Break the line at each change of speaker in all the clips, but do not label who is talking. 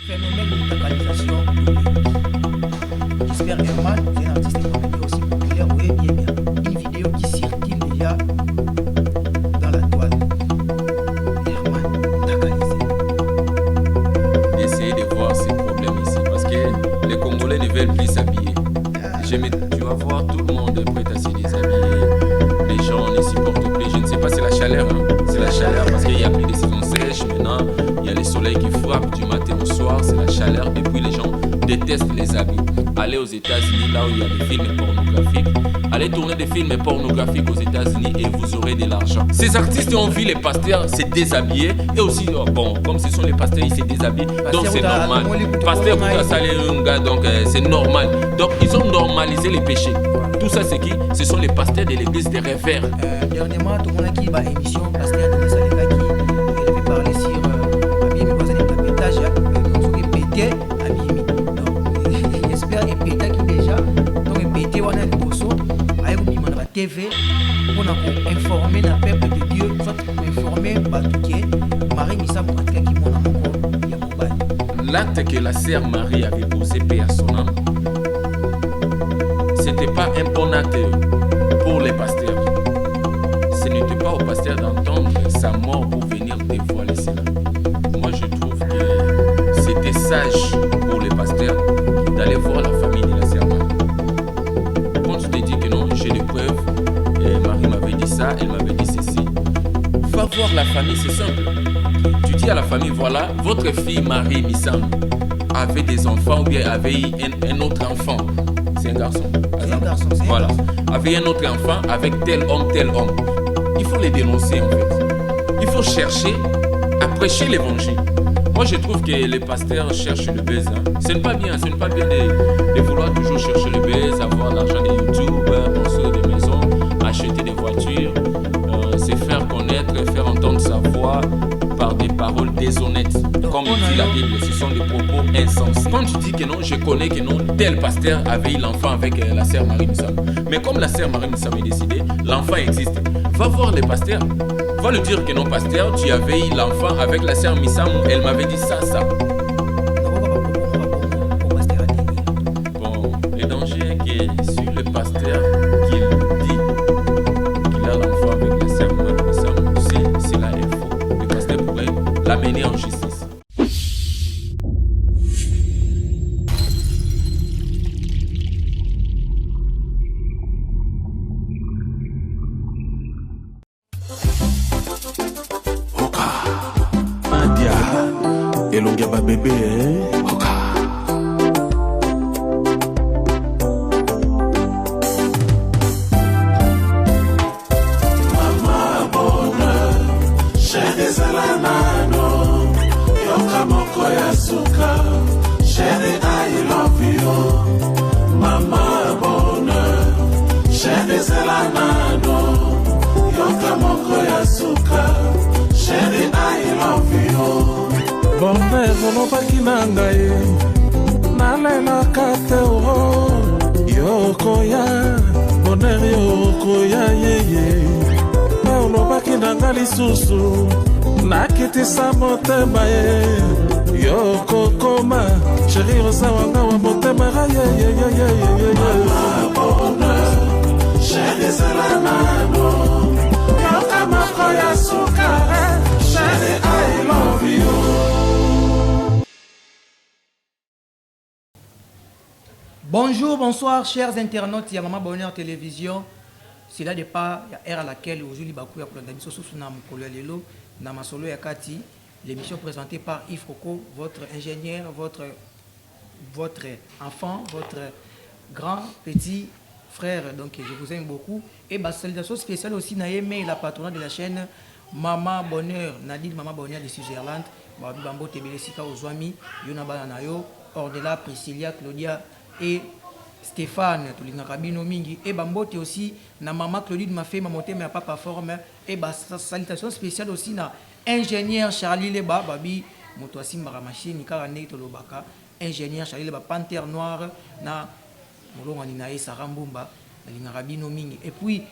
Phénomène de localisation. J'espère Herman, c'est un artiste comédien aussi populaire, oui, bien. Une vidéo qui circule déjà dans la toile. Herman, localisé.
D'essayer de voir ces problèmes ici, parce que les Congolais ne veulent plus s'habiller. Tu vas voir, tout le monde est prêt à se déshabiller. Les gens ne supportent plus. Je ne sais pas, c'est la chaleur. Hein. C'est la chaleur parce qu'il n'y a plus de saison sèche maintenant. Il y a le soleil qui frappe du matin au soir. C'est la chaleur. Et puis les gens détestent les habits. Allez aux États-Unis, là où il y a des films pornographiques. Allez tourner des films pornographiques aux États-Unis et vous aurez de l'argent. Ces artistes ont vu les pasteurs se déshabiller. Et aussi, bon, comme ce sont les pasteurs, ils se déshabillent. Donc c'est normal. Pasteur, donc c'est normal. Donc ils ont normalisé les péchés. Tout ça, c'est qui? Ce sont les pasteurs de l'église des révères.
Dernièrement, tout le monde a qui émission, pasteur Denis Salega qui avait parlé sur Abimi, voisin de tapétage, on se pété Abimi. Donc, j'espère que pété qui déjà, donc pété, on a le bosso, avec la TV, pour informer le peuple de Dieu, soit pour informer Batouké, Marie Missa Mouatka qui m'a encore, il y a mon bail.
L'acte que la sœur Marie avait posé, paix à son âme, c'était pas un bon acte pour les pasteurs. Ce n'était pas au pasteur d'entendre sa mort pour venir dévoiler cela. Moi, je trouve que c'était sage pour les pasteurs d'aller voir la famille de la sœur Marie. Quand tu te dis que non, j'ai des preuves, et Marie m'avait dit ça, elle m'avait dit ceci. Va voir la famille, c'est simple. Tu dis à la famille, voilà, votre fille Marie Missam avait des enfants ou bien avait un autre enfant. C'est un garçon.
C'est un garçon,
voilà. Avait un autre enfant avec tel homme, tel homme. Il faut les dénoncer en fait. Il faut chercher à prêcher l'évangile. Moi je trouve que les pasteurs cherchent le buzz. Hein. Ce n'est pas bien de vouloir toujours chercher le buzz, avoir l'argent de YouTube, construire des maisons, acheter des voitures, se faire connaître, faire entendre sa voix par des paroles déshonnêtes. Comme dit la Bible, ce sont des propos insensés. Quand tu dis que non, je connais que non, tel pasteur avait eu l'enfant avec la sœur Marie Missam. Mais comme la sœur Marie Missam est décédée, l'enfant existe. Va voir les pasteurs. Va lui dire que non, pasteur, tu avais eu l'enfant avec la sœur Missam. Elle m'avait dit ça. Bon, le danger est que sur le pasteur qu'il dit qu'il a l'enfant avec la sœur Marie Missam, si cela est faux, le pasteur pourrait l'amener en justice.
elongia babebe oka mama bonheur chérie zalanano yoka moko ya suka chérie I love you mama bonheur chérie zalanano yoka moko ya suka chérie I love you.
Bonheur olobaki na ngai nalelaka te yokoya bonheur yokoya yeye mpe olobaki na ngai lisusu nakitisa motema ye yokokoma sheri oza wanga wa motema ga yeyeyeyeyeye
bonheur sheri ezala nano yoka moko ya suka sheri I love you.
Bonjour, bonsoir, chers internautes, il y a Maman Bonheur Télévision. C'est là de pas, il y a ère à laquelle aujourd'hui Bakou ya kolanda biso susu na mokolo lelo na masolo ya kati, l'émission présentée par Yves Coco, votre ingénieur, votre enfant, votre grand petit frère. Donc je vous aime beaucoup et bah salutation spéciale aussi na aimé la patronne de la chaîne Maman Bonheur, Nadine Maman Bonheur de Switzerland. Ba bambo tebele sika ozwami, yona bana na yo, Ordela, Priscilla, Claudia et Stéphane, tulingaka bino mingi et bambote aussi na maman Claudine m'a fait ma montée mais papa forme et bah salutation spéciale aussi na ingénieur Charlie Leba babi moto asimbaka machine kaka ndenge tolobaka ingénieur Charlie Leba panthère noire na molongani na ye Sarah Mbumba nalingaka bino mingi. Et puis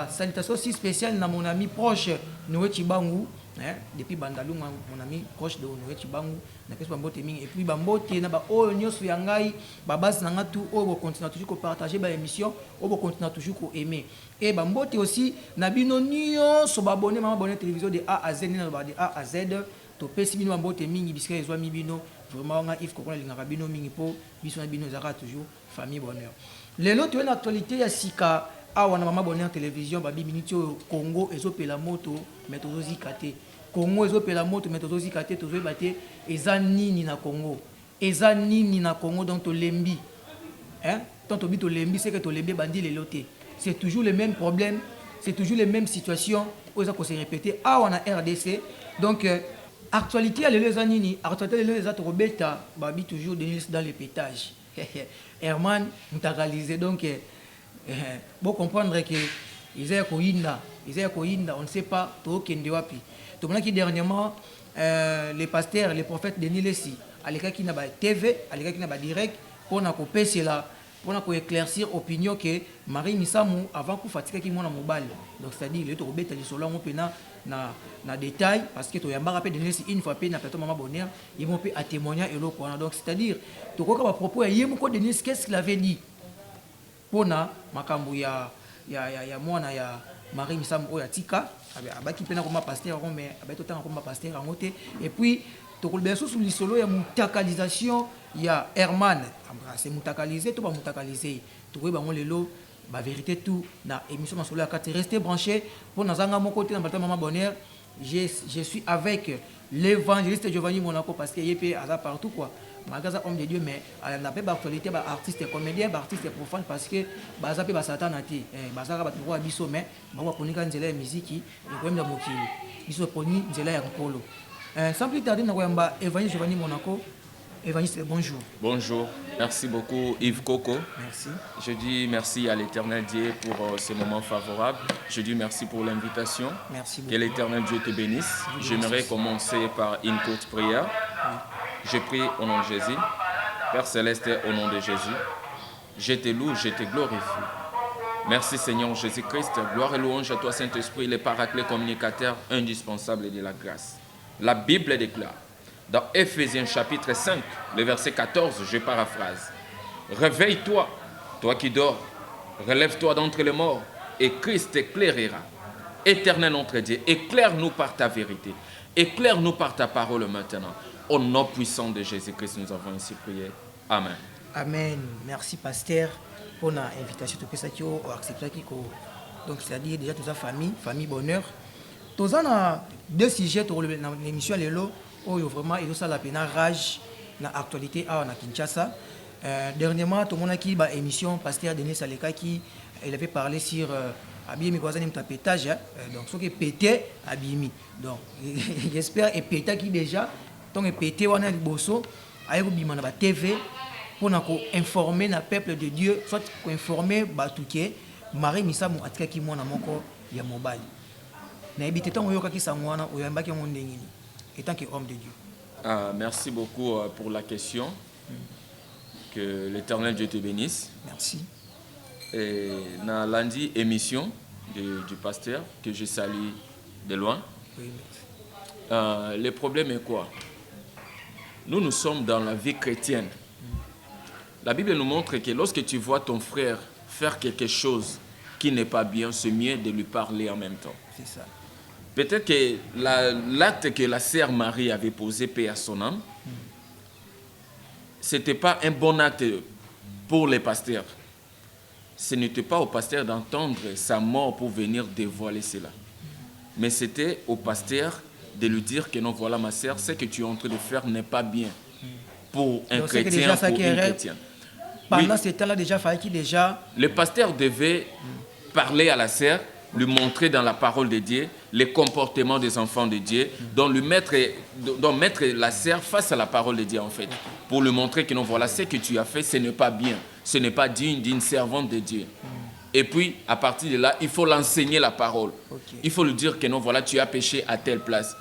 salutation aussi spéciale na mon ami proche Noé Chibangu, depuis Bandalunga, mon ami proche de Noé Chibangu, na pesi bambote mingi. Et puis bambote na ba oyo nyonso ya ngai babasi na nga tout oyo continue toujours ko partager ba émission, oyo continue toujours ko aimer. Et bambote aussi na bino nyonso ba abonné mama abonné télévision de A à Z, na ba de A à Z. To pesi bino bambote mingi bisika ezwa mi bino vraiment nga if kokona lingaka bino mingi po biso na bino ezaka toujours famille bonheur. Lelo tu une actualité ya sika awa na mama bonheur télévision babi minute au Congo ezopela moto mais tozozika te. Congo ezopela moto mais tozozika te tozoyeba te eza nini na Congo. Eza nini na Congo donc to lembi. Hein? Tant to bi to lembi c'est que to lembi bandi lelo te. C'est toujours le même problème, c'est toujours les mêmes situations oza ko se répéter awa na RDC. Donc actualité à les anini, actualité les autres robeta, babi toujours dans les pétages. Herman mtakalisé donc bon comprendre que ils ont koinda, on ne sait pas to kende wapi. To mona ki dernièrement les pasteurs, les prophètes de Nilesi, aleka ki na ba TV, aleka ki na ba direct pour na ko pesela pour na ko éclaircir opinion que Marie Misamu avant ko fatika ki mona mobile. Donc c'est-à-dire le to robeta li solo ngo pena na détail parce que to yamba rappel de une fois pe na plateau mama bonheur ils vont à témoigner et l'eau quoi donc c'est-à-dire to ko ka propos ya yemko de qu'est-ce qu'il avait dit pona makambo ya mwana ya Marie Misam oya tika abaki pena ko ma pasteur mais abato tanga ko ma pasteur ngote et puis to ko beso sur lisolo ya mutakalisation ya Herman c'est mutakaliser to ba mutakaliser to ko ba ngolelo la vérité tout na émission masolo ya kati restez branchés pour nazanga mon côté dans plateau mama bonheur je suis avec l'évangéliste Giovanni Monaco parce que yep aza partout quoi magaza homme de Dieu mais na pe ba actualité ba artiste comédien ba artiste profane parce que baza pe ba satan ati baza ka ba trop biso mais ba ko ponika nzela ya musique et ko mda mokili biso poni nzela ya nkolo sans plus tarder na ko yamba évangéliste Giovanni Monaco. Évangéliste, bonjour.
Bonjour, merci beaucoup Yves Coco.
Merci.
Je dis merci à l'Éternel Dieu pour ce moment favorable. Je dis merci pour l'invitation.
Merci beaucoup.
Que l'Éternel Dieu te bénisse. J'aimerais commencer par une courte prière. Oui. Je prie au nom de Jésus. Père Céleste, au nom de Jésus, je te loue, je te glorifie. Merci Seigneur Jésus-Christ. Gloire et louange à toi Saint-Esprit, le paraclet communicateur indispensable de la grâce. La Bible déclare dans Éphésiens chapitre 5, le verset 14, je paraphrase. Réveille-toi, toi qui dors, relève-toi d'entre les morts, et Christ t'éclairera. Éternel notre Dieu, éclaire-nous par ta vérité, éclaire-nous par ta parole maintenant. Au nom puissant de Jésus-Christ, nous avons ainsi prié. Amen.
Amen. Merci, pasteur, pour l'invitation. Donc, c'est-à-dire déjà toute la famille bonheur. Tous en deux sujets dans l'émission Lelo. Oh, vraiment, il y a la peine rage dans l'actualité à Kinshasa. Dernièrement, tout le monde a qui bah émission pasteur Denis Saleka qui il avait parlé sur Abimi Kwazani mtapétage donc ce qui est pété Abimi. Donc j'espère et pété qui déjà donc est pété wana liboso ayo bima na ba TV pour na ko informer na peuple de Dieu soit ko informer batuke Marie Misamu atika ki mona moko ya mobile. Na ebité tant oyoka ki sangwana oyambaki ngo ndengini. Et tant qu'homme de Dieu.
Merci beaucoup pour la question. Que l'Éternel Dieu te bénisse.
Merci.
Et dans lundi émission du pasteur que je salue de loin.
Oui,
le problème est quoi? Nous sommes dans la vie chrétienne. La Bible nous montre que lorsque tu vois ton frère faire quelque chose qui n'est pas bien, c'est mieux de lui parler en même temps.
C'est ça.
Peut-être que l'acte que la sœur Marie avait posé, paix à son âme, ce n'était pas un bon acte pour les pasteurs. Ce n'était pas au pasteur d'entendre sa mort pour venir dévoiler cela. Mais c'était au pasteur de lui dire que non, voilà ma sœur, ce que tu es en train de faire n'est pas bien pour un chrétien, pour une chrétienne.
Pendant ce temps-là, déjà, il fallait qu'il déjà...
Le pasteur devait parler à la sœur, lui montrer dans la parole de Dieu les comportements des enfants de Dieu, donc mettre la sœur face à la parole de Dieu en fait, pour lui montrer que non, voilà, ce que tu as fait, ce n'est pas bien, ce n'est pas digne d'une servante de Dieu. Et puis, à partir de là, il faut l'enseigner la parole. Il faut lui dire que non, voilà, tu as péché à telle place.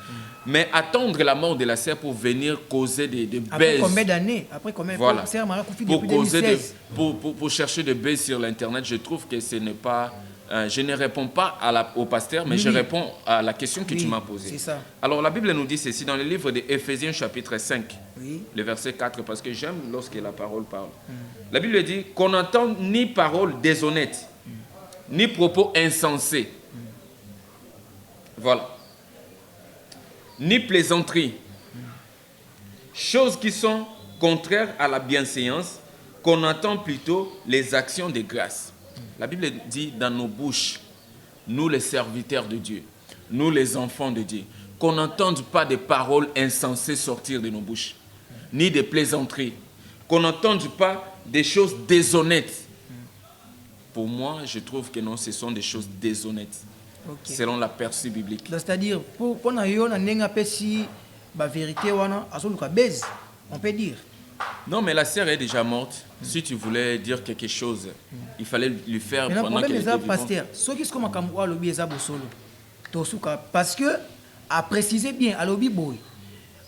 Mais attendre la mort de la sœur pour venir causer des
Après
baises.
combien d'années? Après combien
Voilà.
Sœur Marie Koufi
Pour
depuis
causer
2016.
pour chercher des baises sur l'internet, je trouve que ce n'est pas. Je ne réponds pas au pasteur, mais
Oui,
je
oui.
réponds à la question que
Oui,
tu m'as posée.
c'est ça.
Alors la Bible nous dit ceci dans le livre de Éphésiens chapitre 5,
Oui.
le verset 4, parce que j'aime lorsque la parole parle. La Bible dit qu'on n'entend ni parole déshonnête, ni propos insensés. Voilà. Ni plaisanterie. Choses qui sont contraires à la bienséance, qu'on entend plutôt les actions de grâce. La Bible dit dans nos bouches, nous les serviteurs de Dieu, nous les enfants de Dieu, qu'on n'entende pas des paroles insensées sortir de nos bouches, ni des plaisanteries, qu'on n'entende pas des choses déshonnêtes. Pour moi, je trouve que non, ce sont des choses déshonnêtes, selon la perçue biblique.
C'est-à-dire, pour qu'on ait la vérité, on peut dire.
Non, mais la sœur est déjà morte. Si tu voulais dire quelque chose, il fallait lui faire
Mais le
pendant qu'elle
problème
était
est
vivante.
pasteur. Ce qui est comme un lobby est solo. Parce que, à préciser bien, à lobby boy,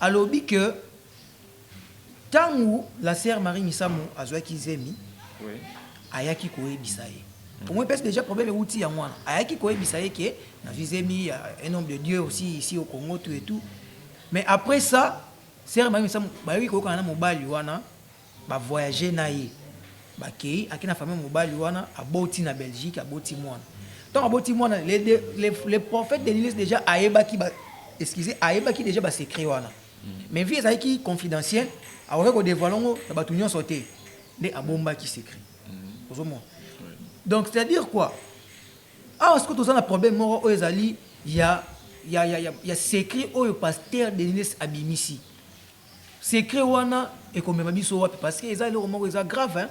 à lobby que, tant où la sœur Marie Misamo a joué Kizemi,
Oui.
ayaki koye bisaye. Pour moi, parce que déjà problème est outil à moi. Ayaki koye bisaye qui na visemi un homme de Dieu aussi ici au Congo tout et tout. Mais après ça, sœur Marie Misamo ba wi ko kana mobali wana ba voyager na ye. Ba kei akina famille mobali wana aboti na Belgique aboti mwana. Donc aboti mwana les prophètes de l'Église déjà ayebaki ba ayebaki déjà ba secret wana. Mais vie ezaki confidentiel, awaka ko dévoiler ba tout nyonso te. Nde abomba qui secret. Donc, c'est-à-dire quoi? Ah, est-ce que tu as un problème il y a secret au pasteur de l'Église abimisi. Secret wana et comme même biso parce que ils ont grave hein.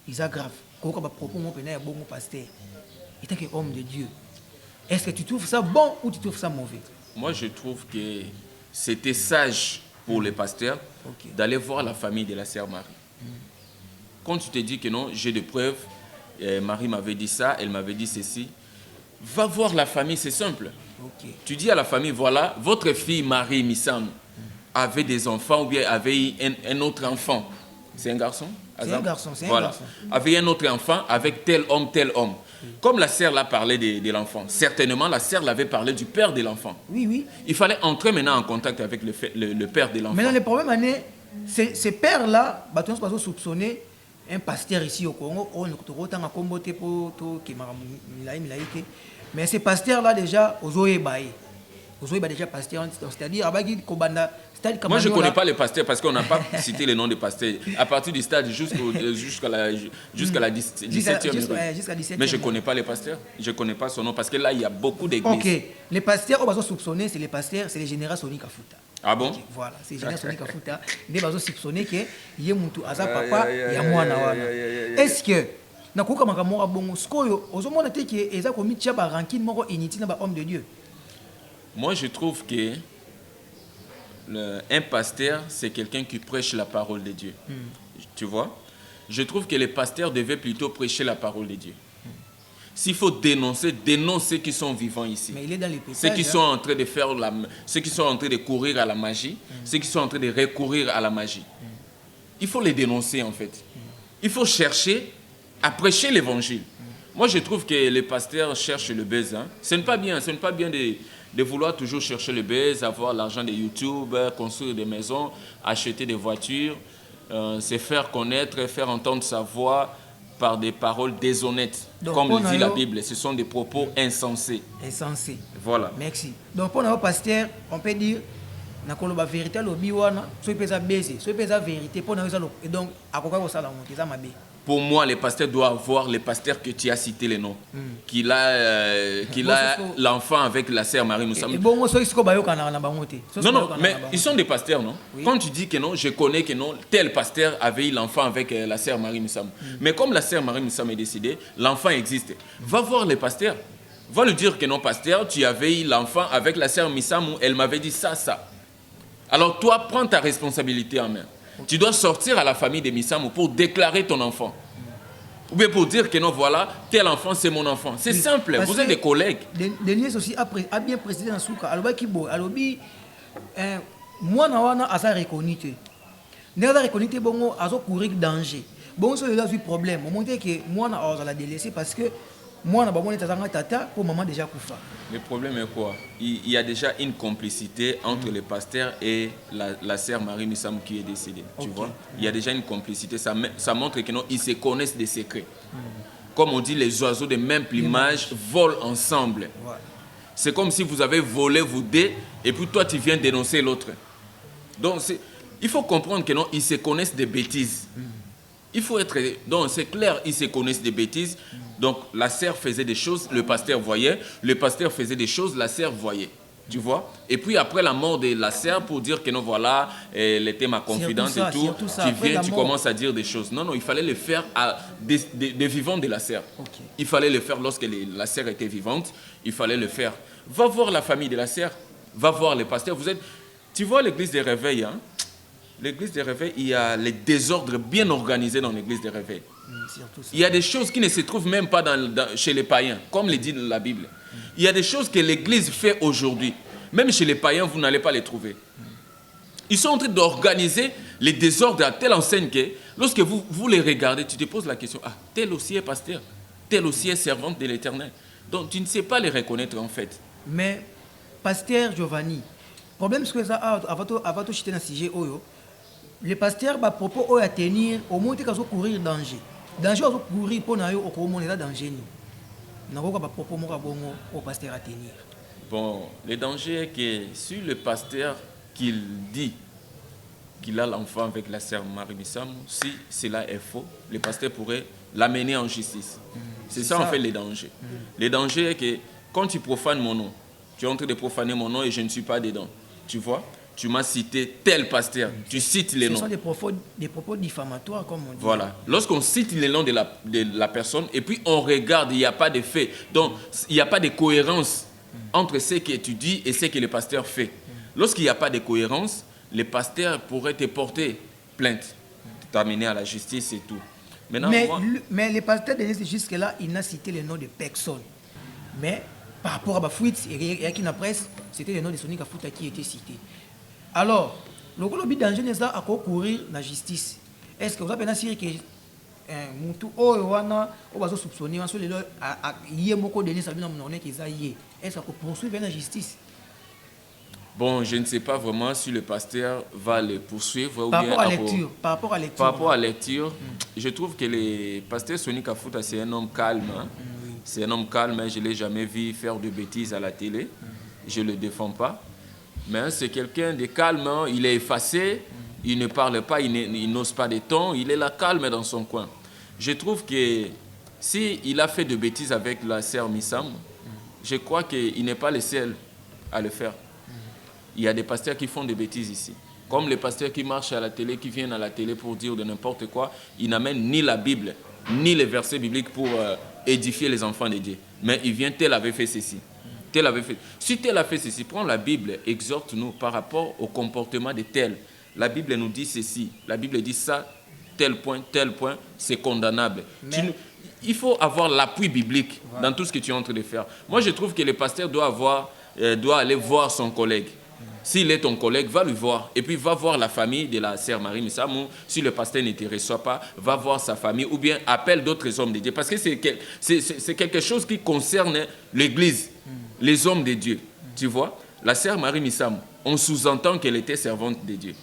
Ils sont grave. Quand on propos mon pénal bon pasteur. Et tant que homme de Dieu. Est-ce que tu trouves ça bon ou tu trouves ça mauvais?
Moi, je trouve que c'était sage pour les pasteurs d'aller voir la famille de la sœur Marie. Quand tu te dis que non, j'ai des preuves, Marie m'avait dit ça, elle m'avait dit ceci, va voir la famille, c'est simple. Tu dis à la famille, voilà, votre fille Marie Missam avait des enfants ou bien avait un autre enfant. C'est un garçon?
C'est un garçon, c'est
voilà.
un garçon.
Avait un autre enfant avec tel homme, tel homme. Comme la sœur l'a parlé de l'enfant, certainement la sœur l'avait parlé du père de l'enfant.
Oui, oui.
Il fallait entrer maintenant en contact avec le père de l'enfant.
Maintenant, le problème, c'est ces pères-là, on va soupçonner un pasteur ici au Congo, mais ces pasteurs-là déjà, déjà pasteur, c'est-à-dire,
moi je ne connais pas les pasteurs parce qu'on n'a pas cité le nom des pasteurs. À partir du stade jusqu'à la 17e. Mais je ne connais pas les pasteurs. Je ne connais pas son nom parce que là, il y a beaucoup d'églises.
Ok. Les pasteurs, on va soupçonner, c'est les pasteurs, c'est les généraux Sonic Afuta.
Ah bon?
Okay, voilà, c'est les généraux Sonic Afuta. Ils vont soupçonner que il y a Aza papa, il y a moi. Est-ce que nakuka makamora bongo skoyo ozomona te ke eza komi tia ba ranking moko inutile na ba homme de Dieu?
Moi je trouve que un pasteur c'est quelqu'un qui prêche la parole de Dieu. Tu vois? Je trouve que les pasteurs devaient plutôt prêcher la parole de Dieu. S'il faut dénoncer, dénonce ceux qui sont vivants ici.
Mais il est dans les péchages,
ceux qui sont en train de faire ceux qui sont en train de courir à la magie, ceux qui sont en train de recourir à la magie. Il faut les dénoncer en fait. Il faut chercher à prêcher l'évangile. Moi, je trouve que les pasteurs cherchent le buzz. Hein. Ce n'est pas bien de vouloir toujours chercher le buzz, avoir l'argent de YouTube, construire des maisons, acheter des voitures, se faire connaître, faire entendre sa voix par des paroles déshonnêtes. Donc, comme le dit la Bible, ce sont des propos insensés.
Insensés.
Voilà.
Merci. Donc, pour nos pasteurs, on peut dire la vérité, le biwana, soit pesa baisser, soit pesa vérité, pour nous et donc, à quoi ça la monter, ça m'a bien.
Pour moi, les pasteurs doivent voir les pasteurs que tu as cités les noms. Qu'il a l'enfant avec la sœur Marie Moussa.
Non,
non, mais ils sont des pasteurs, non? Oui. Quand tu dis que non, je connais que non, tel pasteur avait eu l'enfant avec la sœur Marie Moussa. Mais comme la sœur Marie Moussa est décédée, l'enfant existe. Va voir les pasteurs. Va lui dire que non, pasteur, tu avais eu l'enfant avec la sœur Missamou, elle m'avait dit ça, ça. Alors toi, prends ta responsabilité en main. Tu dois sortir à la famille de Missamou pour déclarer ton enfant. Ou bien pour dire que non, voilà, tel enfant, c'est mon enfant. C'est simple, vous êtes des collègues.
Denis aussi a bien précisé dans Souka. moi na wana asa reconnu te ne asa reconnu te bongo azo courir danger bongo so là problème au moment que moi na asa la délaisser parce que moi na ba moni tata tata pour maman déjà kufa.
Le problème est quoi? Il y a déjà une complicité entre le pasteur et la sœur Marie Missam qui est décédée. Tu vois? Il y a déjà une complicité. Ça montre qu'ils se connaissent des secrets. Comme on dit, les oiseaux de même plumage volent ensemble. Ouais. C'est comme si vous avez volé vous deux et puis toi tu viens dénoncer l'autre. Donc il faut comprendre qu'ils se connaissent des bêtises. Il faut être... Donc c'est clair, ils se connaissent des bêtises. Donc la sœur faisait des choses, le pasteur voyait. Le pasteur faisait des choses, la sœur voyait. Tu vois? Et puis après la mort de la sœur, pour dire que non, voilà, elle était ma confidente et tout, tu viens, tu commences à dire des choses. Non, non, il fallait le faire à des vivants de la sœur. Okay. Il fallait le faire lorsque la sœur était vivante. Il fallait le faire. Va voir la famille de la sœur. Va voir les pasteurs. Tu vois l'église des réveils, hein? L'église des réveils, il y a les désordres bien organisés dans l'église des réveils. Il y a des choses qui ne se trouvent même pas chez les païens, comme le dit la Bible. Il y a des choses que l'église fait aujourd'hui. Même chez les païens, vous n'allez pas les trouver. Ils sont en train d'organiser les désordres à telle enseigne que, lorsque vous les regardez, tu te poses la question, ah, tel aussi est pasteur, tel aussi est servante de l'Éternel. Donc, tu ne sais pas les reconnaître en fait.
Mais, pasteur Giovanni, le problème c'est que ça, avant de chuter dans le sujet, le pasteur va propos à tenir au moins qu'il faut courir danger. Danger au courir pour n'aller au comment on est danger nous. N'avons pas propos au pasteur à tenir.
Bon, le danger est que si le pasteur qu'il dit qu'il a l'enfant avec la sœur Marie Missam, si cela est faux, le pasteur pourrait l'amener en justice. C'est ça en fait le danger. Le danger est que quand tu profanes mon nom, tu es en train de profaner mon nom et je ne suis pas dedans. Tu vois? Tu m'as cité tel pasteur, tu cites les noms.
Ce sont des propos diffamatoires, comme on dit.
Voilà. Lorsqu'on cite les noms de la personne et puis on regarde, il n'y a pas de fait. Donc, il n'y a pas de cohérence entre ce que tu dis et ce que le pasteur fait. Lorsqu'il n'y a pas de cohérence, le pasteur pourrait te porter plainte, t'amener à la justice et tout.
Maintenant, mais le pasteur, jusque-là, il n'a cité les noms de personne. Mais par rapport à la fuite et à la presse, c'était le nom de Sonika Fouta qui était cité. Alors, le but danger n'est pas à courir la justice. Est-ce que vous avez pensé que Moutou Owana va soupçonner en soi à lier beaucoup de gens qui sont liés? Est-ce qu'on poursuit la justice?
Bon, je ne sais pas vraiment si le pasteur va le poursuivre.
Par rapport à lecture.
Par rapport à lecture, je trouve que le pasteur Sonika Fouta, c'est un homme calme. Hein? C'est un homme calme, hein? Je ne l'ai jamais vu faire de bêtises à la télé. Je ne le défends pas. Mais c'est quelqu'un de calme, hein? Il est effacé, il ne parle pas, il n'ose pas de ton, il est là calme dans son coin. Je trouve que s'il a fait de bêtises avec la sœur Missam, je crois qu'il n'est pas le seul à le faire. Il y a des pasteurs qui font des bêtises ici. Comme les pasteurs qui marchent à la télé, qui viennent à la télé pour dire de n'importe quoi, ils n'amènent ni la Bible, ni les versets bibliques pour édifier les enfants de Dieu. Mais ils viennent, tel avait fait ceci. Tel avait fait. Si tel a fait ceci, prends la Bible, exhorte-nous par rapport au comportement de tel. La Bible nous dit ceci, la Bible dit ça, tel point, c'est condamnable. Il faut avoir l'appui biblique dans tout ce que tu es en train de faire. Moi, je trouve que le pasteur doit aller voir son collègue. S'il est ton collègue, va lui voir. Et puis, va voir la famille de la sœur Marie Missamou. Si le pasteur ne te reçoit pas, va voir sa famille ou bien appelle d'autres hommes de Dieu. Parce que c'est quelque chose qui concerne l'Église, les hommes de Dieu. Tu vois, la sœur Marie Missamou, on sous-entend qu'elle était servante de Dieu.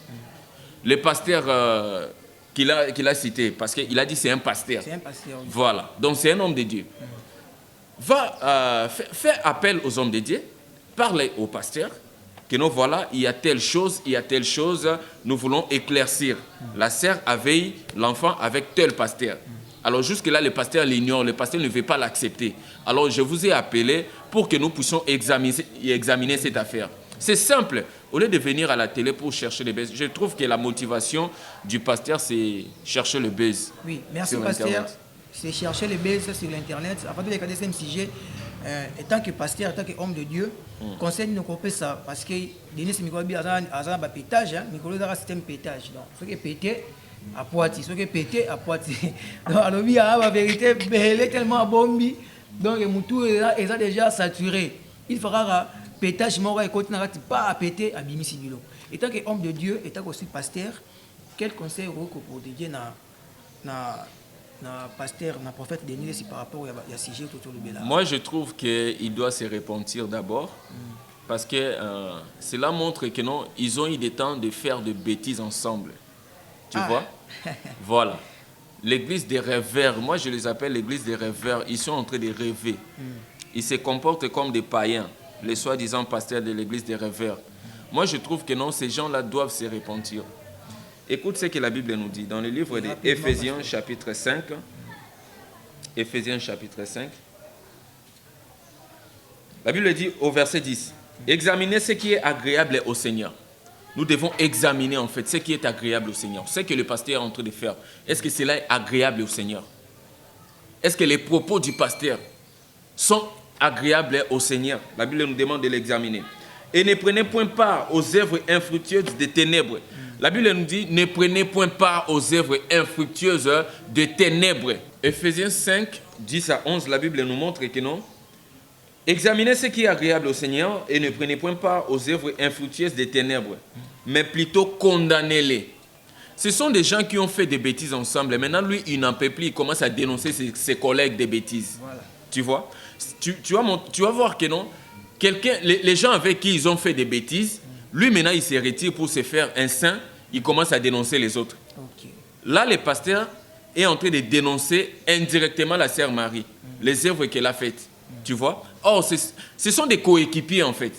Le pasteur qu'il a cité, parce qu'il a dit c'est un pasteur.
C'est un pasteur. Oui.
Voilà, donc c'est un homme de Dieu. Va faire appel aux hommes de Dieu, parle au pasteur, que nous voilà, il y a telle chose, nous voulons éclaircir. La sœur avait l'enfant avec tel pasteur. Alors jusque-là, le pasteur l'ignore, le pasteur ne veut pas l'accepter. Alors je vous ai appelé pour que nous puissions examiner cette affaire. C'est simple. Au lieu de venir à la télé pour chercher le buzz, je trouve que la motivation du pasteur, c'est chercher le buzz.
Oui, merci pasteur. C'est chercher le buzz sur l'Internet. Avant de regarder ce sujet, en tant que pasteur, en tant qu'homme de Dieu, conseille de nous couper ça. Parce que Denis Mikobi a un pétage, Mikolo a un système pétage. Donc, ce qui est pété, à Poitiers. Ce qui est pété, à Poitiers. Donc, alors, il y a la vérité, elle est tellement bombi. Donc, Moutou est déjà saturé. Il fera pétage mort et continue pas à péter à Bimisi Bilo. Étant qu'homme de Dieu, étant aussi pasteur, quel conseil vous pour Dieu na pasteur, na prophète Denis par rapport à sujet autour de Béla?
Moi, je trouve qu'il doit se repentir d'abord. Parce que cela montre que non, ils ont eu des temps de faire de bêtises ensemble. Tu vois? Voilà. L'église des rêveurs, moi je les appelle l'église des rêveurs, ils sont en train de rêver. Ils se comportent comme des païens, les soi-disant pasteurs de l'église des rêveurs. Moi je trouve que non, ces gens-là doivent se repentir. Écoute ce que la Bible nous dit dans le livre d'Éphésiens chapitre 5. Éphésiens chapitre 5. La Bible dit au verset 10. Examinez ce qui est agréable au Seigneur. Nous devons examiner en fait ce qui est agréable au Seigneur. Ce que le pasteur est en train de faire. Est-ce que cela est agréable au Seigneur? Est-ce que les propos du pasteur sont agréables au Seigneur? La Bible nous demande de l'examiner. Et ne prenez point part aux œuvres infructueuses des ténèbres. La Bible nous dit, ne prenez point part aux œuvres infructueuses des ténèbres. Éphésiens 5, 10 à 11, la Bible nous montre que non. Examinez ce qui est agréable au Seigneur et ne prenez point part aux œuvres infructueuses des ténèbres, mais plutôt condamnez-les. Ce sont des gens qui ont fait des bêtises ensemble. Et maintenant, lui, il n'en peut plus. Il commence à dénoncer ses collègues des bêtises. Voilà. Tu vois? Tu vas voir que non, les gens avec qui ils ont fait des bêtises, lui, maintenant, il se retire pour se faire un saint. Il commence à dénoncer les autres. Okay. Là, le pasteur est en train de dénoncer indirectement la sœur Marie, les œuvres qu'elle a faites. Tu vois? Or, ce sont des coéquipiers en fait.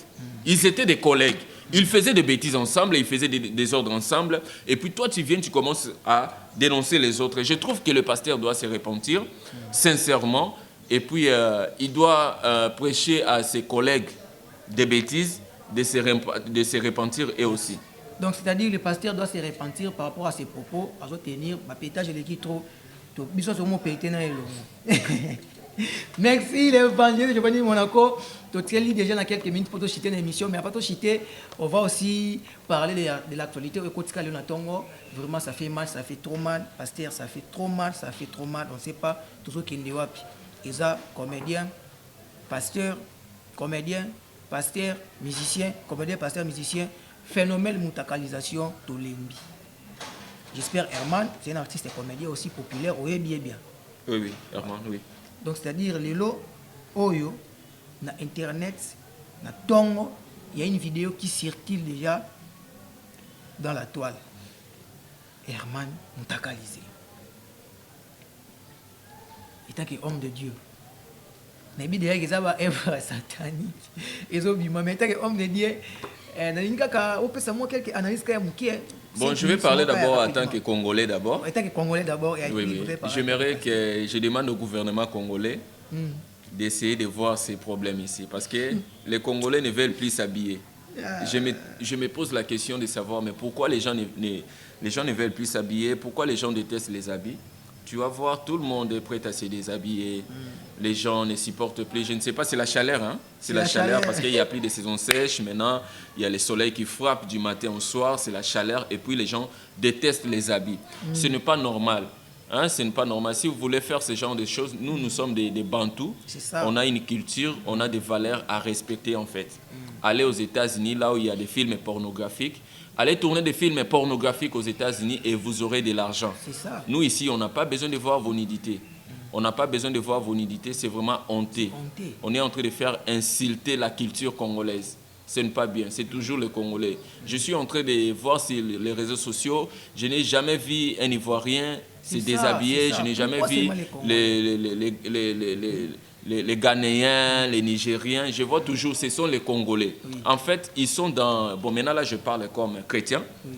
Ils étaient des collègues. Ils faisaient des bêtises ensemble, ils faisaient des ordres ensemble. Et puis toi, tu viens, tu commences à dénoncer les autres. Et je trouve que le pasteur doit se repentir, sincèrement. Et puis, il doit prêcher à ses collègues des bêtises, de se repentir eux aussi.
Donc, c'est-à-dire que le pasteur doit se repentir par rapport à ses propos, à tenir, ma pétage et l'équipe trop. Merci l'évangile, je vais dire Monaco. Tu as déjà dans quelques minutes pour te citer une émission, mais après te citer, on va aussi parler de l'actualité. Vraiment, ça fait mal, ça fait trop mal. Pasteur, ça fait trop mal, ça fait trop mal. On ne sait pas tout ce qu'il y a. Ils sont comédiens, pasteurs, musiciens, comédiens, pasteurs, musiciens. Phénomène mutakalisation de l'embi. J'espère Herman, c'est un artiste et comédien aussi populaire, oui, bien.
Oui, Herman, oui.
Donc, c'est-à-dire, les lots, Oyo, na Internet, na Tongo, il y a une vidéo qui circule déjà dans la toile. Herman mutakalisé. Étant qu'homme de Dieu. Mais il y a des œuvres sataniques. Mais étant qu'homme de Dieu,
bon, je vais parler d'abord en tant que Congolais d'abord.
En tant que Congolais d'abord.
Oui. J'aimerais que je demande au gouvernement congolais d'essayer de voir ces problèmes ici. Parce que les Congolais ne veulent plus s'habiller. Je me pose la question de savoir, mais pourquoi les gens ne veulent plus s'habiller? Pourquoi les gens détestent les habits? Tu vas voir, tout le monde est prêt à se déshabiller. Les gens ne supportent plus. Je ne sais pas, c'est la chaleur. Hein? C'est la chaleur parce qu'il n'y a plus de saison sèche. Maintenant, il y a le soleil qui frappe du matin au soir. C'est la chaleur. Et puis, les gens détestent les habits. Ce n'est pas normal. Hein? Ce n'est pas normal. Si vous voulez faire ce genre de choses, nous sommes des Bantous. On a une culture, on a des valeurs à respecter, en fait. Allez aux États-Unis, là où il y a des films pornographiques. Allez tourner des films pornographiques aux États-Unis et vous aurez de l'argent. Nous, ici, on n'a pas besoin de voir vos nudités. On n'a pas besoin de voir vos nudités, c'est vraiment honteux. On est en train de faire insulter la culture congolaise. Ce n'est pas bien, c'est toujours les Congolais. Je suis en train de voir sur les réseaux sociaux, je n'ai jamais vu un Ivoirien se déshabiller, je n'ai jamais vu les Ghanéens, les Nigériens, je vois toujours, ce sont les Congolais. Oui. En fait, ils sont dans... Bon, maintenant, là, je parle comme chrétien. Oui.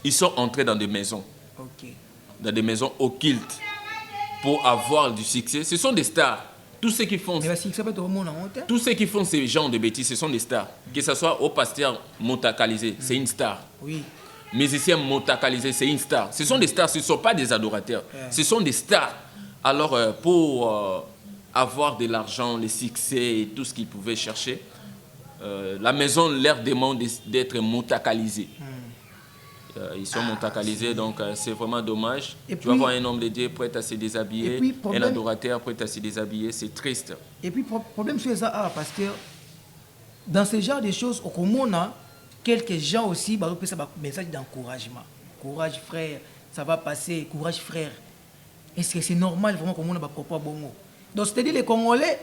Ils sont entrés dans des maisons. Okay. Dans des maisons occultes pour avoir du succès. Ce sont des stars. Tous ceux qui font... Tous ceux qui font ces genres de bêtises, ce sont des stars. Que ce soit au pasteur motakalisé, c'est une star. Oui. Musicien motakalisé, c'est une star. Ce sont des stars, ce ne sont pas des adorateurs. Ce sont des stars. Alors, pour... avoir de l'argent, le succès et tout ce qu'ils pouvaient chercher. La maison leur demande d'être motakalisés. Ils sont motakalisés, donc c'est vraiment dommage. Tu vas voir un homme de Dieu prêt à se déshabiller, un adorateur prêt à se déshabiller, c'est triste.
Et puis, problème sur ça, parce que dans ce genre de choses, au Komona, quelques gens aussi, bah, ça un message d'encouragement. Courage frère, ça va passer, courage frère. Est-ce que c'est normal vraiment qu'on ait un propos bon? Donc c'est-à-dire les Congolais,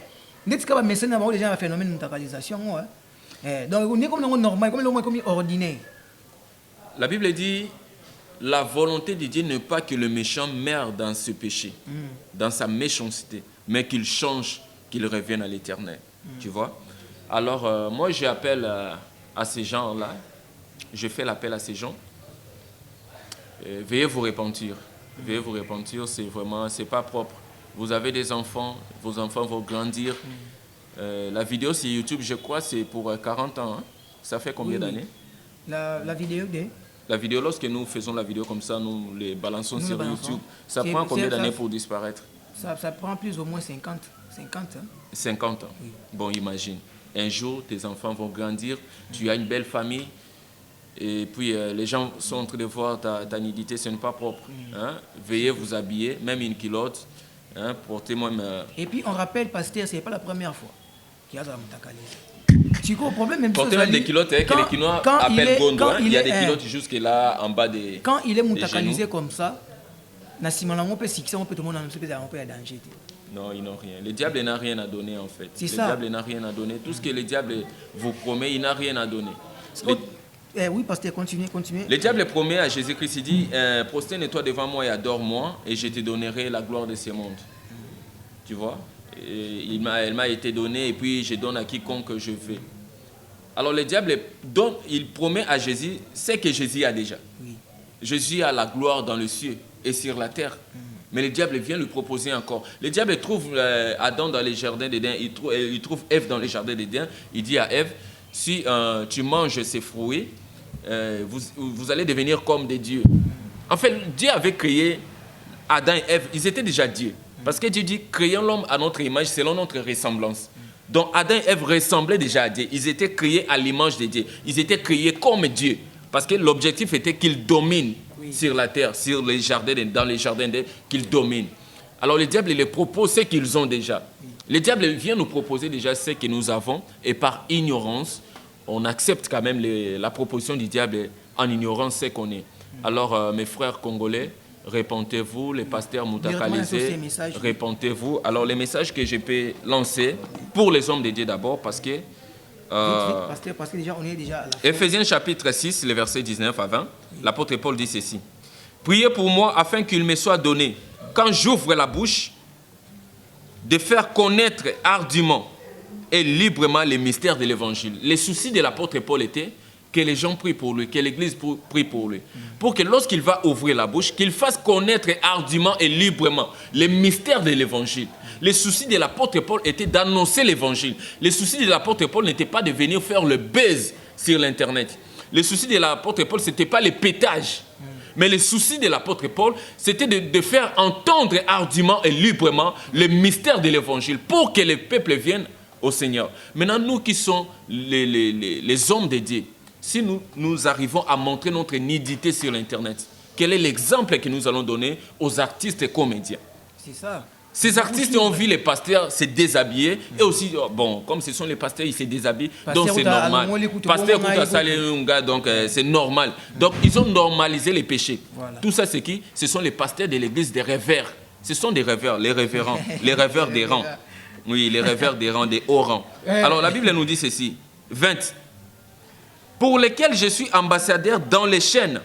dès que les gens ont un phénomène de mentalisation. Donc on est comme normal, comme ordinaire.
La Bible dit, la volonté de Dieu n'est pas que le méchant meure dans ce péché, dans sa méchanceté, mais qu'il change, qu'il revienne à l'éternel. Tu vois? Alors moi j'appelle à ces gens-là, je fais l'appel à ces gens, veuillez vous repentir. Veuillez vous repentir, c'est vraiment, c'est pas propre. Vous avez des enfants, vos enfants vont grandir. La vidéo sur YouTube, je crois, c'est pour 40 ans. Hein? Ça fait combien d'années?
La vidéo de...
La vidéo, lorsque nous faisons la vidéo comme ça, nous les balançons sur YouTube, ça prend combien d'années pour disparaître?
Ça prend plus ou moins 50 hein?
50 ans. Oui. Bon, imagine. Un jour, tes enfants vont grandir, tu as une belle famille, et puis les gens sont en train de voir ta nudité, ce n'est pas propre. Hein? Veuillez vous habiller, même une culotte, hein? Portez même...
Et puis on rappelle, pasteur, ce n'est pas la première fois qu'il y a ça à tu vois, le problème même
portez même des culottes, que les Kinois appellent gondo. Hein? Il y a des culottes jusque là, en bas des...
Quand il est moutakalisé comme ça, on peut fixer, on peut tout le monde en peut y danger.
Non, ils n'ont rien. Le diable n'a rien à donner en fait.
C'est
le
ça.
Diable n'a rien à donner. Tout ce que le diable vous promet, il n'a rien à donner.
Oui, pasteur, continuez.
Le diable promet à Jésus-Christ, il dit, prosterne-toi devant moi et adore-moi, et je te donnerai la gloire de ce monde. Tu vois? Et elle m'a été donnée, et puis je donne à quiconque je veux. Alors le diable il promet à Jésus ce que Jésus a déjà. Oui. Jésus a la gloire dans le ciel et sur la terre. Mais le diable vient lui proposer encore. Le diable trouve Adam dans les jardins d'Éden, il trouve Ève dans les jardins d'Éden. Il dit à Ève, si tu manges ces fruits, vous allez devenir comme des dieux. En fait, Dieu avait créé Adam et Ève, ils étaient déjà dieux. Parce que Dieu dit, créons l'homme à notre image, selon notre ressemblance. Donc Adam et Ève ressemblaient déjà à Dieu. Ils étaient créés à l'image de Dieu. Ils étaient créés comme Dieu. Parce que l'objectif était qu'ils dominent sur la terre, sur les jardins, dans les jardins qu'ils dominent. Alors le diable, il les propose ce qu'ils ont déjà. Le diable vient nous proposer déjà ce que nous avons, et par ignorance, on accepte quand même la proposition du diable en ignorant ce qu'on est. Alors mes frères congolais, répentez-vous, les pasteurs moutakalisés, répentez-vous. Alors les messages que je peux lancer pour les hommes de Dieu d'abord, parce que
parce que déjà, on est déjà à la fin.
Éphésiens chapitre 6, les versets 19 à 20, l'apôtre Paul dit ceci. Priez pour moi afin qu'il me soit donné, quand j'ouvre la bouche, de faire connaître hardiment et librement les mystères de l'évangile. Les soucis de l'apôtre Paul étaient que les gens prient pour lui, que l'église prie pour lui. Pour que lorsqu'il va ouvrir la bouche, qu'il fasse connaître hardiment et librement les mystères de l'évangile. Les soucis de l'apôtre Paul étaient d'annoncer l'évangile. Les soucis de l'apôtre Paul n'étaient pas de venir faire le buzz sur l'internet. Les soucis de l'apôtre Paul, ce n'était pas les pétages. Mais les soucis de l'apôtre Paul, c'était de faire entendre hardiment et librement les mystères de l'évangile pour que les peuples viennent au Seigneur. Maintenant, nous qui sommes les hommes de Dieu, si nous arrivons à montrer notre nudité sur l'internet, quel est l'exemple que nous allons donner aux artistes et comédiens? C'est ça. Ces artistes ont vu les pasteurs se déshabiller et aussi, bon, comme ce sont les pasteurs, ils se déshabillent, donc c'est normal. Pasteur donc c'est normal. Donc ils ont normalisé les péchés. Voilà. Tout ça, c'est qui? Ce sont les pasteurs de l'église des rêveurs. Ce sont des rêveurs, les révérends, les rêveurs des rangs. Oui, les rêveurs des rangs, des hauts rangs. Alors la Bible nous dit ceci, 20. Pour lesquels je suis ambassadeur dans les chaînes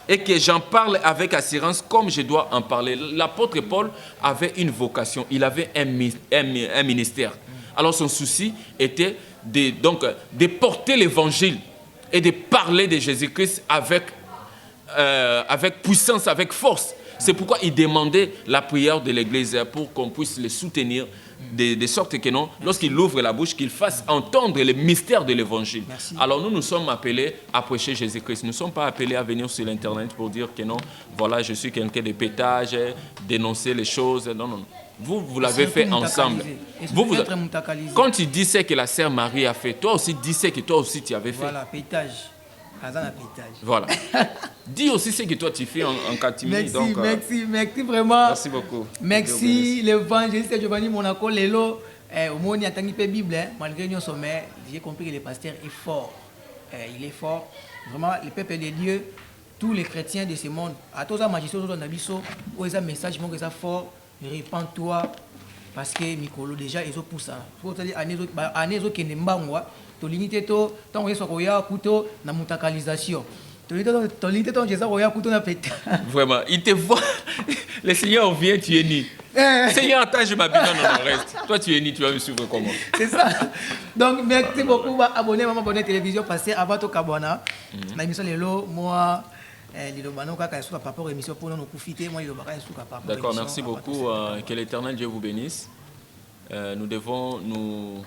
et que j'en parle avec assurance comme je dois en parler. L'apôtre Paul avait une vocation, il avait un ministère. Alors son souci était de porter l'évangile et de parler de Jésus-Christ avec puissance, avec force. C'est pourquoi il demandait la prière de l'Église pour qu'on puisse le soutenir, de sorte que non, lorsqu'il ouvre la bouche, qu'il fasse entendre les mystères de l'Évangile. Alors nous sommes appelés à prêcher Jésus-Christ. Nous ne sommes pas appelés à venir sur l'Internet pour dire que non, voilà, je suis quelqu'un de pétage, dénoncer les choses. Non, non. Vous l'avez fait ensemble. Quand tu dis ce que la sœur Marie a fait, toi aussi dis ce que toi aussi tu avais fait.
Voilà, pétage.
Voilà. Dis aussi ce que toi tu fais en catimini.
Merci, donc, merci vraiment.
Merci beaucoup.
Merci l'évangéliste Giovanni Monaco Lelo. Au moins, il y a tant de Bible, malgré nos sommets, j'ai compris que le pasteur est fort. Il est fort. Vraiment, le peuple de Dieu, tous les chrétiens de ce monde, à tous les magiciens, tous les abisso, où ils ont un message, ils sont fort, répands-toi, parce que Mikolo déjà, ils ont poussé. Il faut dire, année qui n'est pas moi, tu limites tout, tant que tu as un couteau, dans la mutualisation.
Vraiment, il te voit. Le Seigneur vient, tu es ni. Seigneur, attends, je m'habille dans le reste. Toi, tu es ni, tu vas me suivre comment?
C'est ça. Donc, merci beaucoup. Abonnez à ma télévision parce que avant tout, Kabana, l'émission Lelo, moi,
d'accord, merci beaucoup. Que l'Éternel Dieu vous bénisse. Nous devons nous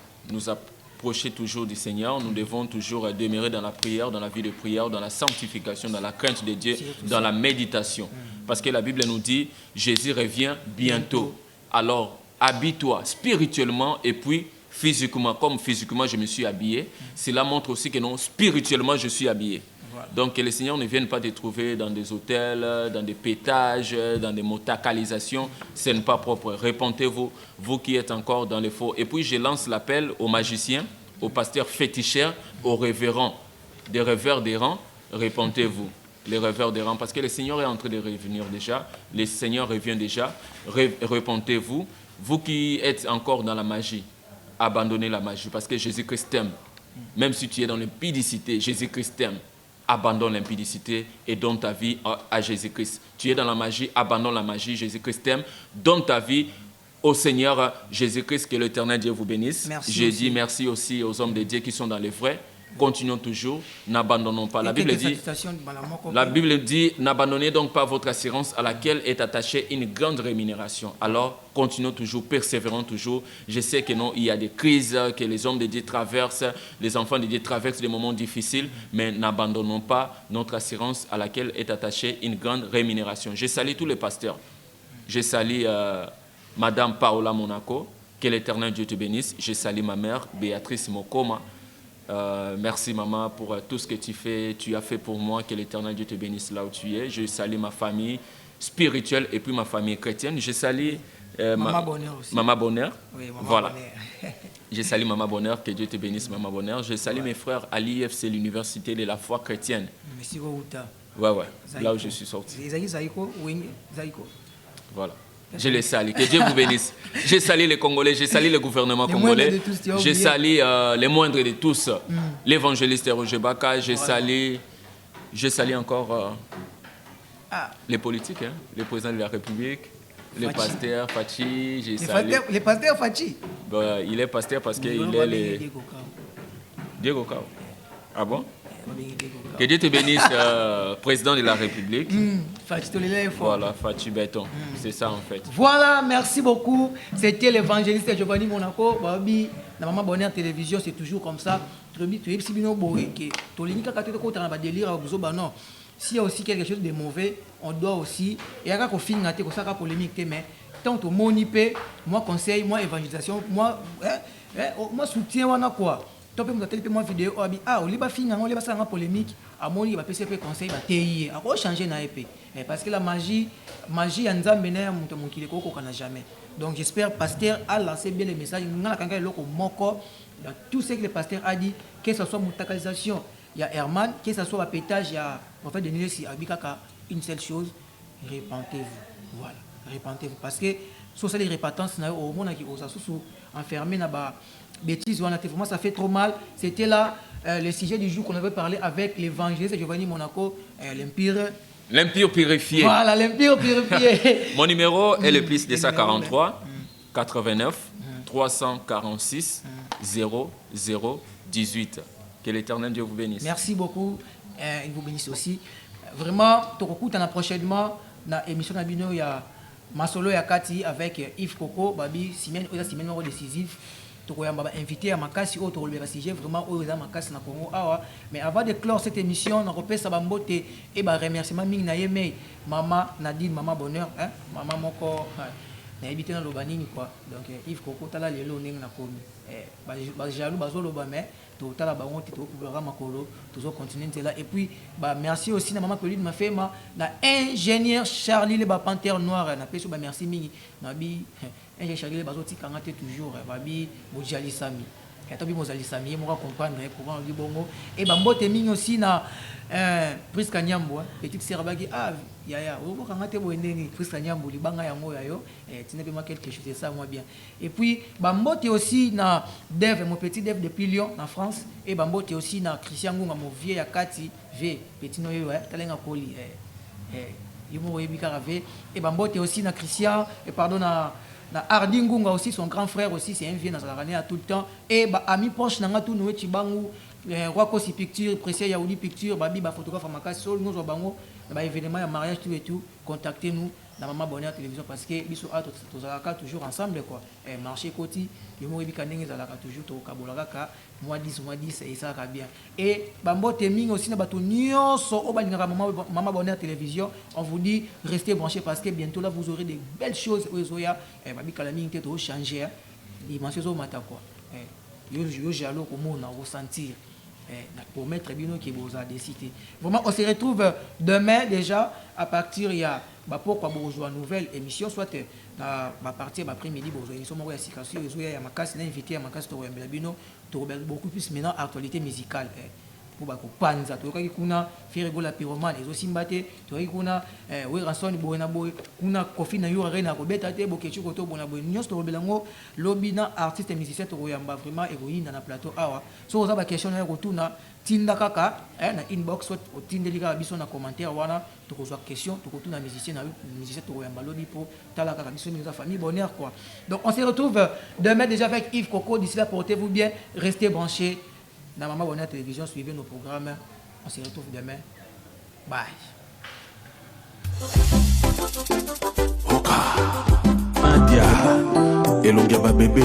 approcher toujours du Seigneur. Nous devons toujours demeurer dans la prière, dans la vie de prière, dans la sanctification, dans la crainte de Dieu, dans la méditation. Parce que la Bible nous dit, Jésus revient bientôt. Alors, habille-toi spirituellement et puis physiquement. Comme physiquement je me suis habillé, cela montre aussi que non, spirituellement je suis habillé. Voilà. Donc que les seigneurs ne viennent pas te trouver dans des hôtels, dans des pétages, dans des motacalisations. Ce n'est pas propre. Répentez-vous, vous qui êtes encore dans les faux. Et puis je lance l'appel aux magiciens, aux pasteurs féticheurs, aux révérends, des rêveurs des rangs. Répentez-vous, les rêveurs des rangs, parce que le Seigneur est en train de revenir déjà. Le Seigneur revient déjà. Répentez-vous, vous qui êtes encore dans la magie. Abandonnez la magie, parce que Jésus-Christ t'aime. Même si tu es dans l'impudicité, Jésus-Christ t'aime. Abandonne l'impudicité et donne ta vie à Jésus-Christ. Tu es dans la magie, abandonne la magie, Jésus-Christ t'aime. Donne ta vie au Seigneur Jésus-Christ, que l'Éternel Dieu vous bénisse. J'ai dit merci aussi aux hommes de Dieu qui sont dans les vrais. Continuons toujours, n'abandonnons pas. La Bible dit, n'abandonnez donc pas votre assurance à laquelle est attachée une grande rémunération. Alors, continuons toujours, persévérons toujours. Je sais que non, il y a des crises que les hommes de Dieu traversent, les enfants de Dieu traversent des moments difficiles, mais n'abandonnons pas notre assurance à laquelle est attachée une grande rémunération. Je salue tous les pasteurs. Je salue Madame Paola Monaco, que l'Éternel Dieu te bénisse. Je salue ma mère, Béatrice Mokoma. Merci maman pour tout ce que tu as fait pour moi, que l'Éternel Dieu te bénisse là où tu es. Je salue ma famille spirituelle et puis ma famille chrétienne. Je salue
Maman Bonheur aussi.
Maman Bonheur.
Oui, Maman
voilà.
Bonheur.
Je salue Maman Bonheur, que Dieu te bénisse Maman Bonheur. Je salue mes frères à l'IFC, l'Université de la foi chrétienne.
Merci Gouta.
Ouais, là où je suis sorti. Voilà. Je les salue. Que Dieu vous bénisse. Je salue les Congolais, je salue le gouvernement congolais. Je salue les moindres de tous. L'évangéliste Roger Baka. Je salue encore les politiques, hein, le président de la République, le pasteur Fachi.
Le pasteur Fachi.
Il est pasteur parce qu'il est le... Diego Kao. Ah bon? Que Dieu te bénisse, président de la République. Voilà, Fachi Béton. C'est ça en fait.
Voilà, merci beaucoup. C'était l'évangéliste Giovanni Monaco. Babi, la maman Bonheur télévision, c'est toujours comme ça. S'il y a aussi quelque chose de mauvais, on doit aussi. Il y a un film qui a polémique, mais tant que moi conseil, moi évangélisation, moi soutien, quoi. Top me telle moi vidéo on liba finga on liba ça en polémique à mon il va passer peu conseil va téyer à quoi changer na épée parce que la magie ya nzambe na muto mukile ko kana jamais. Donc j'espère pasteur a lancé bien le message ngala kanga loko moko dans tout ce que le pasteur a dit, que ce soit mutakalisation il y a Herman, que ce soit pétage il y a prophète de Nilesi abikaka une seule chose, repentez-vous. Voilà, repentez-vous parce que sur cette repentance na au monde qui osa sous enfermé na ba bêtises, vraiment ça fait trop mal. C'était là le sujet du jour qu'on avait parlé avec l'évangéliste Giovanni Monaco,
l'Empire purifié.
Voilà, l'Empire purifié.
Mon numéro est le plus 243 89 346 0018. Que l'Éternel Dieu vous bénisse.
Merci beaucoup. Il vous bénisse aussi. Vraiment, tu as prochainement dans l'émission Nabino, il y a Masolo Yakati avec Yves Coco, Babi, Simène, numéro décisif. Tu as invité à Makassi, autre sujet vraiment au Makassi na Congo. Mais avant de clore cette émission, on repère sa bambote et remerciement Ming Nayeme, Maman Nadine, Maman Bonheur, Maman Moko, na habité dans l'Obanini quoi. Donc Yves Coco tala lelo ning na komi. Ba jaloux bazo loba mais to tala ba honte to programme makolo toujours continuer là et puis bah merci aussi na maman Pauline m'a fait ma na ingénieur Charlie le ba panthère noire na peso ba merci mingi na bi ingénieur Charlie le bazo tikanga te toujours ba bi bojali sami. Et puis mozali sami mo comprendre courant du bongo et ba mbote mingi aussi na Prisca Nyambo petite sœur bagi ah yaya o kanga te boendeni Prisca Nyambo libanga yango yayo tu n'as pas quelque chose ça moi bien et puis ba mbote aussi na Dev mon petit Dev depuis Lyon en France et ba mbote aussi na Christian Ngunga mon vieux ya Kati v petit no yo talenga koli yimo yebika rave et ba mbote aussi na Christian et pardon na Hardy Ngunga aussi son grand frère aussi c'est un vieux dans la à tout le temps et ba ami proche nanga tout noé chibangu roi kosi picture précieux yaouli picture babi ba photographe makasi sol nous bango ba événement ya mariage tout et tout contactez nous dans Maman Bonheur télévision parce que biso a tozalaka toujours ensemble quoi marché koti yemo yebika ndenge zalaka toujours to kabolaka mois 10 et ça va bien et bambo teming aussi na bato nyonso o balingaka Maman Bonheur télévision on vous dit restez branchés parce que bientôt là vous aurez des belles choses ozoya babi kala mingi te to changer dimension zo mata quoi yo jalo comme on a ressentir pour mettre bien qui vous a décidé vraiment on se retrouve demain déjà à partir il y a pourquoi bonjour nouvelle émission soit na partir après-midi bonjour émission mo ya sikasi ya makasi na invité à makasi to yambela bino to beaucoup plus maintenant actualité musicale pour ba ko panza to kaki kuna Ferrego la pyromane ezo simbate to kaki kuna we ranson boena boy kuna kofi na yo arena ko beta te bo kechu ko to bona boy nyos to belango lobina artiste musicien to yamba vraiment héroïne na plateau awa so oza ba question na ko tuna tinda kaka na inbox soit o tindelika biso na commentaire wana to ko zo question to ko tuna musicien to yamba lobi po tala kaka biso ni famille bonheur quoi donc on se retrouve demain déjà avec Yves Coco d'ici là portez-vous bien restez branchés dans Maman Bonheur télévision suivez nos programmes on se retrouve demain bye
Nadia elongia ba bébé